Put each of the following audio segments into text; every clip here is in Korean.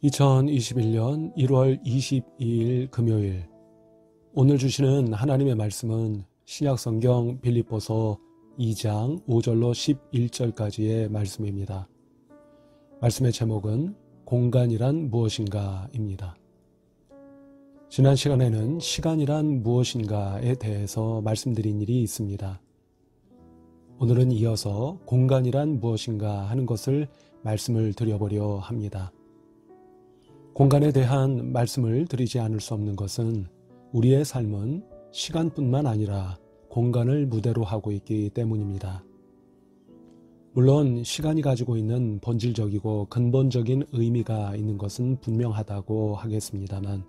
2021년 1월 22일 금요일, 오늘 주시는 하나님의 말씀은 신약성경 빌립보서 2장 5절로 11절까지의 말씀입니다. 말씀의 제목은 공간이란 무엇인가입니다. 지난 시간에는 시간이란 무엇인가에 대해서 말씀드린 일이 있습니다. 오늘은 이어서 공간이란 무엇인가 하는 것을 말씀을 드려보려 합니다. 공간에 대한 말씀을 드리지 않을 수 없는 것은 우리의 삶은 시간뿐만 아니라 공간을 무대로 하고 있기 때문입니다. 물론 시간이 가지고 있는 본질적이고 근본적인 의미가 있는 것은 분명하다고 하겠습니다만,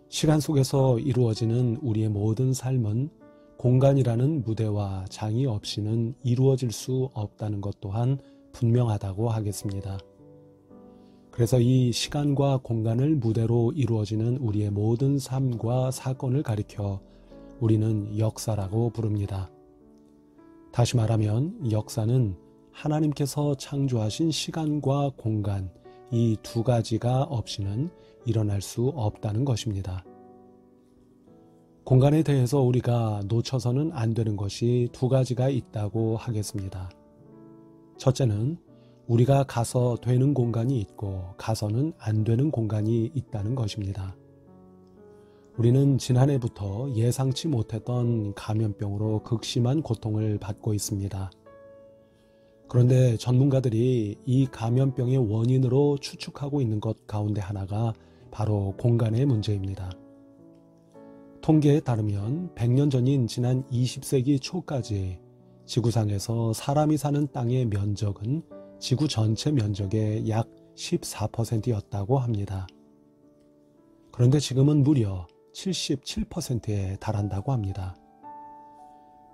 시간 속에서 이루어지는 우리의 모든 삶은 공간이라는 무대와 장이 없이는 이루어질 수 없다는 것 또한 분명하다고 하겠습니다. 그래서 이 시간과 공간을 무대로 이루어지는 우리의 모든 삶과 사건을 가리켜 우리는 역사라고 부릅니다. 다시 말하면 역사는 하나님께서 창조하신 시간과 공간, 이 두 가지가 없이는 일어날 수 없다는 것입니다. 공간에 대해서 우리가 놓쳐서는 안 되는 것이 두 가지가 있다고 하겠습니다. 첫째는 우리가 가서 되는 공간이 있고 가서는 안 되는 공간이 있다는 것입니다. 우리는 지난해부터 예상치 못했던 감염병으로 극심한 고통을 받고 있습니다. 그런데 전문가들이 이 감염병의 원인으로 추측하고 있는 것 가운데 하나가 바로 공간의 문제입니다. 통계에 따르면 100년 전인 지난 20세기 초까지 지구상에서 사람이 사는 땅의 면적은 지구 전체 면적의 약 14%였다고 합니다. 그런데 지금은 무려 77%에 달한다고 합니다.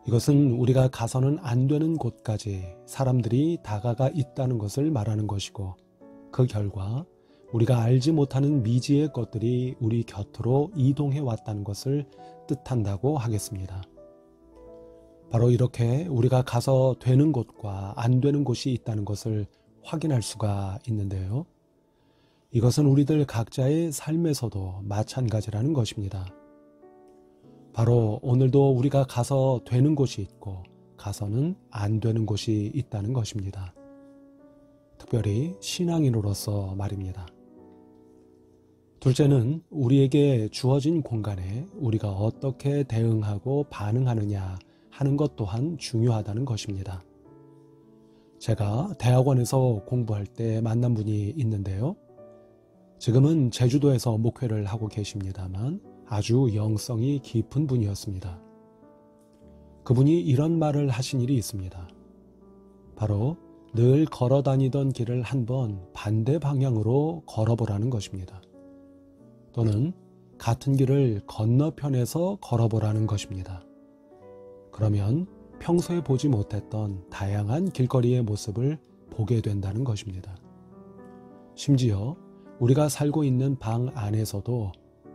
이것은 우리가 가서는 안 되는 곳까지 사람들이 다가가 있다는 것을 말하는 것이고, 그 결과 우리가 알지 못하는 미지의 것들이 우리 곁으로 이동해 왔다는 것을 뜻한다고 하겠습니다. 바로 이렇게 우리가 가서 되는 곳과 안 되는 곳이 있다는 것을 확인할 수가 있는데요. 이것은 우리들 각자의 삶에서도 마찬가지라는 것입니다. 바로 오늘도 우리가 가서 되는 곳이 있고 가서는 안 되는 곳이 있다는 것입니다. 특별히 신앙인으로서 말입니다. 둘째는 우리에게 주어진 공간에 우리가 어떻게 대응하고 반응하느냐 하는 것 또한 중요하다는 것입니다. 제가 대학원에서 공부할 때 만난 분이 있는데요. 지금은 제주도에서 목회를 하고 계십니다만 아주 영성이 깊은 분이었습니다. 그분이 이런 말을 하신 일이 있습니다. 바로 늘 걸어 다니던 길을 한번 반대 방향으로 걸어보라는 것입니다. 또는 같은 길을 건너편에서 걸어보라는 것입니다. 그러면 평소에 보지 못했던 다양한 길거리의 모습을 보게 된다는 것입니다. 심지어 우리가 살고 있는 방 안에서도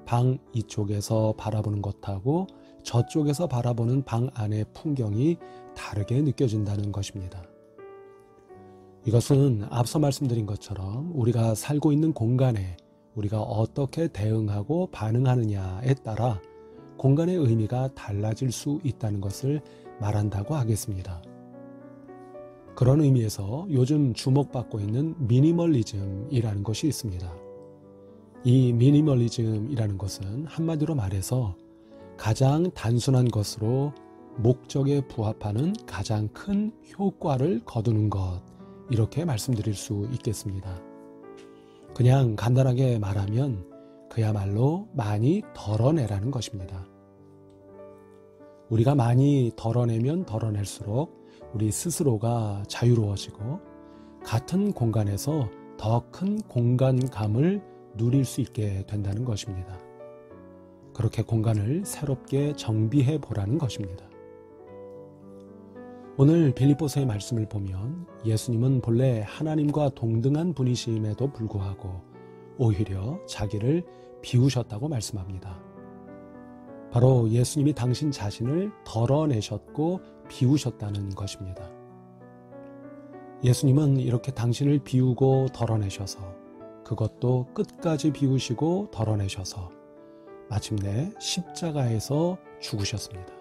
방 이쪽에서 바라보는 것하고 저쪽에서 바라보는 방 안의 풍경이 다르게 느껴진다는 것입니다. 이것은 앞서 말씀드린 것처럼 우리가 살고 있는 공간에 우리가 어떻게 대응하고 반응하느냐에 따라 공간의 의미가 달라질 수 있다는 것을 말한다고 하겠습니다. 그런 의미에서 요즘 주목받고 있는 미니멀리즘이라는 것이 있습니다. 이 미니멀리즘이라는 것은 한마디로 말해서 가장 단순한 것으로 목적에 부합하는 가장 큰 효과를 거두는 것, 이렇게 말씀드릴 수 있겠습니다. 그냥 간단하게 말하면 그야말로 많이 덜어내라는 것입니다. 우리가 많이 덜어내면 덜어낼수록 우리 스스로가 자유로워지고 같은 공간에서 더 큰 공간감을 누릴 수 있게 된다는 것입니다. 그렇게 공간을 새롭게 정비해 보라는 것입니다. 오늘 빌립보서의 말씀을 보면 예수님은 본래 하나님과 동등한 분이심에도 불구하고 오히려 자기를 비우셨다고 말씀합니다. 바로 예수님이 당신 자신을 덜어내셨고 비우셨다는 것입니다. 예수님은 이렇게 당신을 비우고 덜어내셔서 그 그것도 끝까지 비우시고 덜어내셔서 마침내 십자가에서 죽으셨습니다.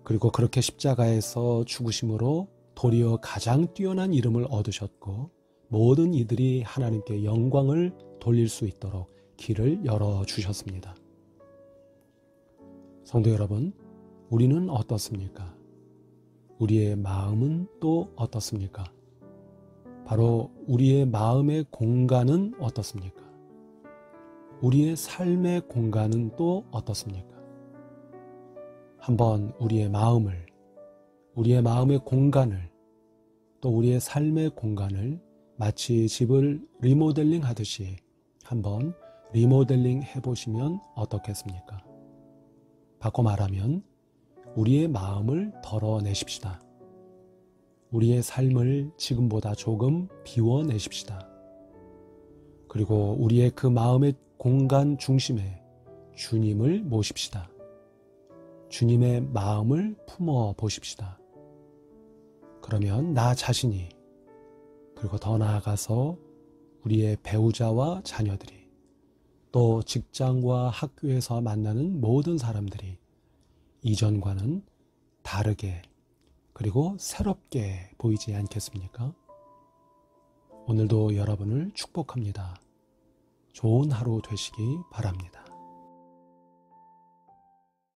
그리고 그렇게 십자가에서 죽으심으로 도리어 가장 뛰어난 이름을 얻으셨고 모든 이들이 하나님께 영광을 돌릴 수 있도록 길을 열어주셨습니다. 성도 여러분, 우리는 어떻습니까? 우리의 마음은 또 어떻습니까? 바로 우리의 마음의 공간은 어떻습니까? 우리의 삶의 공간은 또 어떻습니까? 한번 우리의 마음을, 우리의 마음의 공간을, 또 우리의 삶의 공간을 마치 집을 리모델링 하듯이 한번 리모델링 해보시면 어떻겠습니까? 바꿔 말하면 우리의 마음을 덜어내십시다. 우리의 삶을 지금보다 조금 비워내십시다. 그리고 우리의 그 마음의 공간 중심에 주님을 모십시다. 주님의 마음을 품어 보십시다. 그러면 나 자신이, 그리고 더 나아가서 우리의 배우자와 자녀들이, 또 직장과 학교에서 만나는 모든 사람들이 이전과는 다르게 그리고 새롭게 보이지 않겠습니까? 오늘도 여러분을 축복합니다. 좋은 하루 되시기 바랍니다.